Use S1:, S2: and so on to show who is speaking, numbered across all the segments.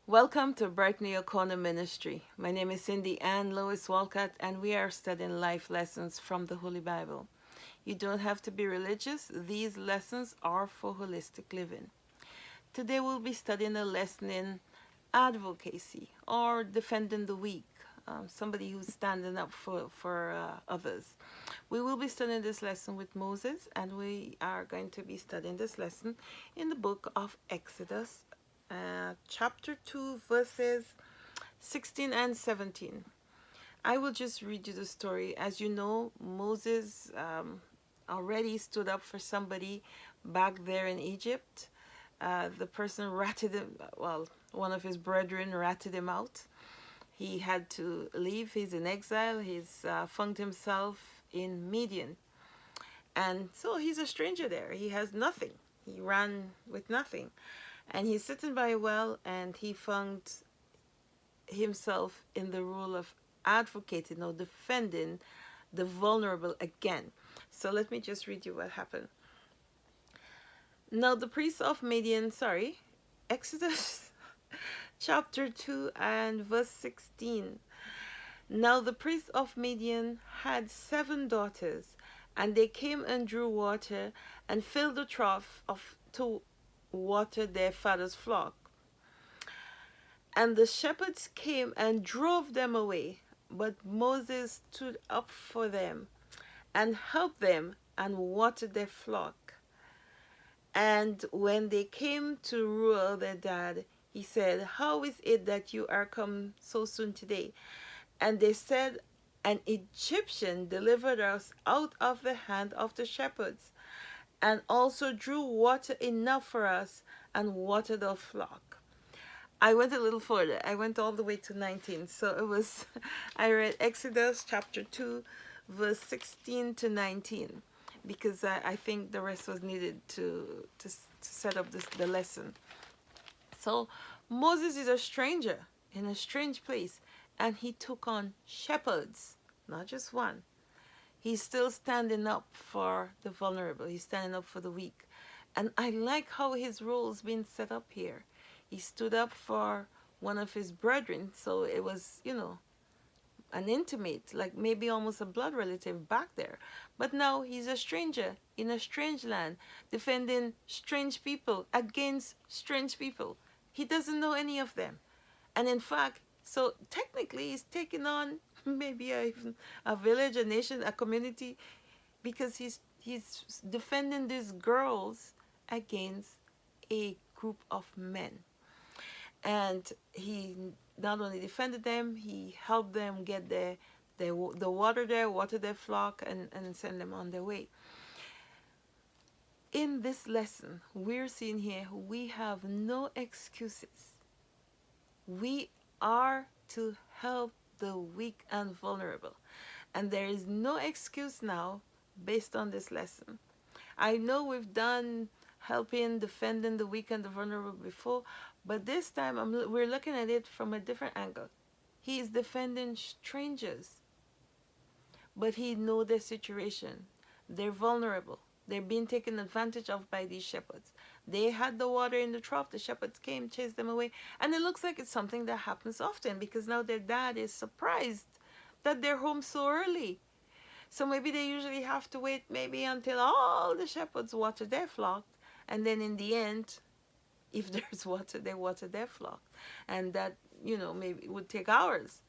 S1: Welcome to Bright New Corner Ministry. My name is Cindy Ann Lois Walcott, and we are studying life lessons from the Holy Bible. You don't have to be religious, these lessons are for holistic living. Today we'll be studying a lesson in advocacy or defending the weak, somebody who's standing up for others. We will be studying this lesson with Moses, and we are going to be studying this lesson in the book of Exodus, chapter 2, verses 16 and 17. I will just read you the story. As you know, Moses already stood up for somebody back there in Egypt. The person ratted him, well, one of his brethren ratted him out. He had to leave. He's in exile. He's found himself in Midian. And so he's a stranger there. He has nothing. He ran with nothing. And he's sitting by a well, and he found himself in the role of advocating or defending the vulnerable again. So let me just read you what happened. Now the priests of Midian, Exodus chapter 2 and verse 16. Now the priests of Midian had 7 daughters, and they came and drew water and filled the trough to water their father's flock. And the shepherds came and drove them away. But Moses stood up for them and helped them and watered their flock. And when they came to Reuel, their dad, he said, "How is it that you are come so soon today?" And they said, "An Egyptian delivered us out of the hand of the shepherds, and also drew water enough for us and watered our flock." I went a little further. I went all the way to 19. So it was, I read Exodus chapter 2, verse 16 to 19, because I think the rest was needed to set up the lesson. So Moses is a stranger in a strange place, and he took on shepherds, not just one. He's still standing up for the vulnerable. He's standing up for the weak. And I like how his role's been set up here. He stood up for one of his brethren, so it was, an intimate, like maybe almost a blood relative back there. But now he's a stranger in a strange land, defending strange people against strange people. He doesn't know any of them. And in fact, so technically he's taking on maybe a village, a nation, a community, because he's defending these girls against a group of men. And he not only defended them, he helped them get the water there, water their flock, and send them on their way. In this lesson, we're seeing here we have no excuses. We are to help the weak and vulnerable. And there is no excuse now based on this lesson. I know we've done helping, defending the weak and the vulnerable before, but this time we're looking at it from a different angle. He is defending strangers, but he knows their situation. They're vulnerable. They're being taken advantage of by these shepherds. They had the water in the trough. The shepherds came, chased them away. And it looks like it's something that happens often, because now their dad is surprised that they're home so early. So maybe they usually have to wait maybe until all the shepherds water their flock. And then in the end, if there's water, they water their flock. And that, maybe it would take hours.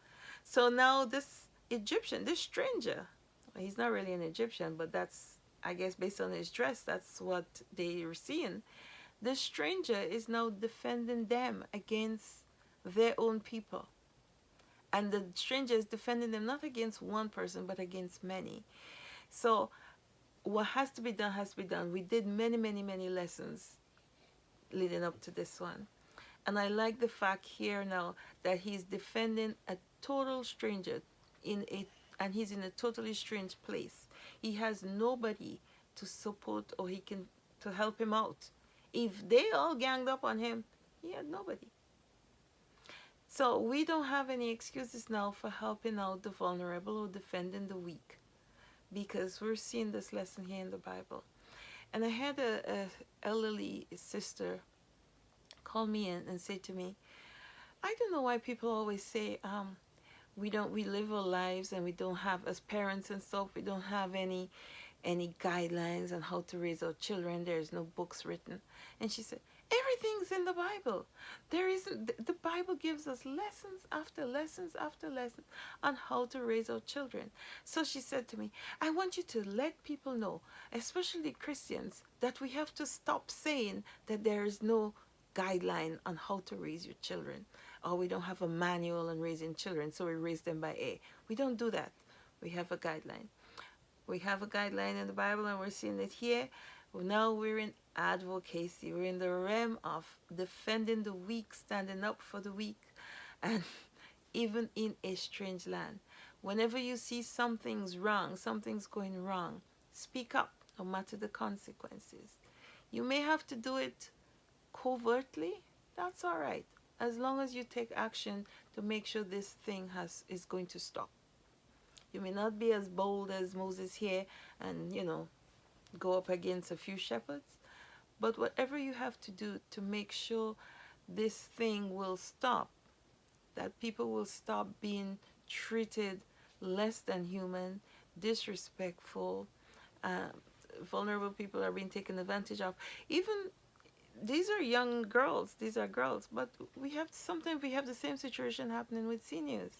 S1: So now this Egyptian, this stranger, he's not really an Egyptian, but that's, I guess, based on his dress, that's what they were seeing. This stranger is now defending them against their own people. And the stranger is defending them not against one person, but against many. So what has to be done has to be done. We did many, many, many lessons leading up to this one. And I like the fact here now that he's defending a total stranger and he's in a totally strange place. He has nobody to support or to help him out. If they all ganged up on him, he had nobody. So we don't have any excuses now for helping out the vulnerable or defending the weak, because we're seeing this lesson here in the Bible. And I had a elderly sister call me in and say to me, I don't know why people always say we live our lives and we don't have, as parents and stuff, we don't have any guidelines on how to raise our children. There's no books written. And she said, everything's in the Bible. There isn't, the Bible gives us lessons after lessons after lessons on how to raise our children. So she said to me, I want you to let people know, especially Christians, that we have to stop saying that there is no guideline on how to raise your children. Or we don't have a manual on raising children, so we raise them by A. We don't do that. We have a guideline. We have a guideline in the Bible and we're seeing it here. Now we're in advocacy. We're in the realm of defending the weak, standing up for the weak, and even in a strange land. Whenever you see something's wrong, something's going wrong, speak up, no matter the consequences. You may have to do it covertly, that's all right, as long as you take action to make sure this thing is going to stop. You may not be as bold as Moses here and, go up against a few shepherds, but whatever you have to do to make sure this thing will stop, that people will stop being treated less than human, disrespectful, uh, vulnerable people are being taken advantage of. Even these are young girls, these are girls, but sometimes we have the same situation happening with seniors.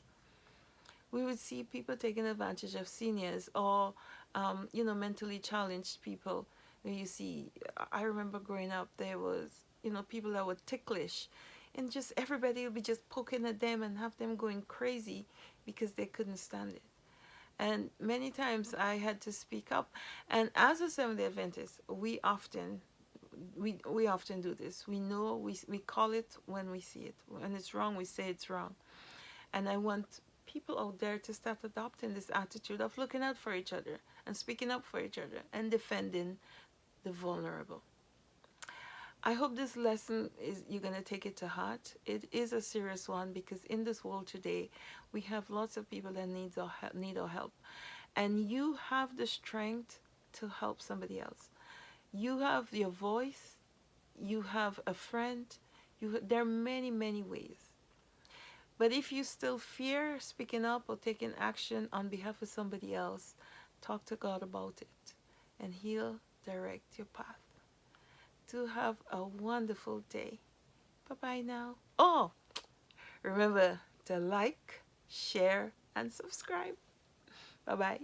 S1: We would see people taking advantage of seniors or, mentally challenged people. You see, I remember growing up, there was, people that were ticklish, and just everybody would be just poking at them and have them going crazy because they couldn't stand it. And many times I had to speak up. And as a Seventh-day Adventist, we often do this. We know, we call it when we see it. When it's wrong, we say it's wrong. And I want people out there to start adopting this attitude of looking out for each other and speaking up for each other and defending the vulnerable. I hope this lesson is you're going to take it to heart. It is a serious one because in this world today, we have lots of people that need our help. And you have the strength to help somebody else. You have your voice. You have a friend. There are many, many ways. But if you still fear speaking up or taking action on behalf of somebody else, talk to God about it, and He'll direct your path. To have a wonderful day. Bye-bye now. Oh, remember to like, share, and subscribe. Bye-bye.